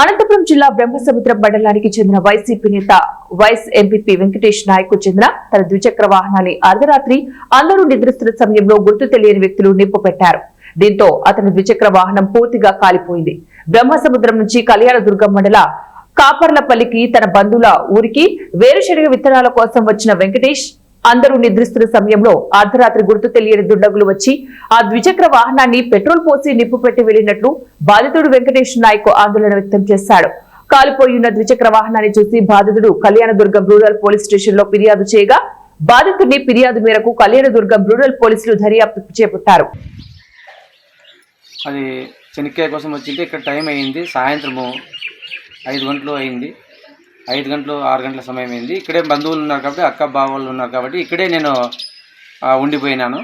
అనంతపురం జిల్లా బ్రహ్మసముద్రం మండలానికి చెందిన వైసీపీ నేత వైస్ ఎంపీపీ వెంకటేష్ నాయక్ కు చెందిన తన ద్విచక్ర వాహనాన్ని అర్ధరాత్రి అందరూ నిద్రిస్తున్న సమయంలో గుర్తు తెలియని వ్యక్తులు నిప్పు పెట్టారు. దీంతో అతని ద్విచక్ర వాహనం పూర్తిగా కాలిపోయింది. బ్రహ్మసముద్రం నుంచి కళ్యాణదుర్గం మండల కాపర్లపల్లికి తన బంధువుల ఊరికి వేరుశనగ విత్తనాల కోసం వచ్చిన వెంకటేష్ అందరూ నిద్రిస్తున్న సమయంలో అర్ధరాత్రి గుర్తు తెలియని దుండగులు వచ్చి ఆ ద్విచక్ర వాహనాన్ని పెట్రోల్ పోసి నిప్పు పెట్టి వెళ్లినట్లు బాధితుడు వెంకటేష్ నాయక్ ఆందోళన వ్యక్తం చేశాడు. కాలిపోయిన ద్విచక్ర వాహనాన్ని చూసి బాధితుడు కళ్యాణదుర్గం రూరల్ పోలీస్ స్టేషన్ లో ఫిర్యాదు చేయగా బాధితుడిని ఫిర్యాదు మేరకు కళ్యాణదుర్గం రూరల్ పోలీసులు దర్యాప్తు చేపట్టారు. అది చెనిక్కాయ కోసం వచ్చింది. ఇక్కడ టైం అయింది, సాయంత్రము 5 గంటలు అయింది. 5 గంటలు 6 గంటల సమయం అయింది. ఇక్కడే బంధువులు ఉన్నారు కాబట్టి, అక్క బావలు ఉన్నారు కాబట్టి ఇక్కడే నేను ఉండిపోయినాను.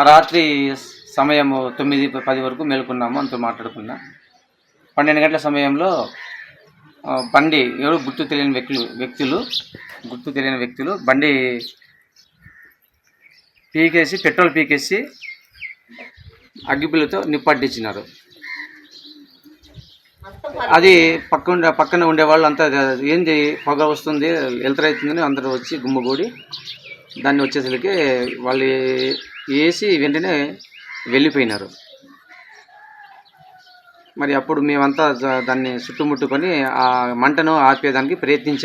రాత్రి సమయం 9-10 వరకు మేలుకున్నాము. అంతా మాట్లాడుకున్నా. 12 గంటల సమయంలో బండి ఎవరు గుర్తు తెలియని వ్యక్తులు బండి పీకేసి పెట్రోల్ పీకేసి అగ్గిపుల్లతో నిప్పట్టించినారు. అది పక్కన ఉండేవాళ్ళు అంతా ఏంది పొగ వస్తుంది, ఎలుతరైతుందని అందరూ వచ్చి గుమ్మగూడి దాన్ని వచ్చేసరికి వాళ్ళు వేసి వెంటనే వెళ్ళిపోయినారు. మరి అప్పుడు మేమంతా దాన్ని చుట్టుముట్టుకొని ఆ మంటను ఆపేదానికి ప్రయత్నించాము.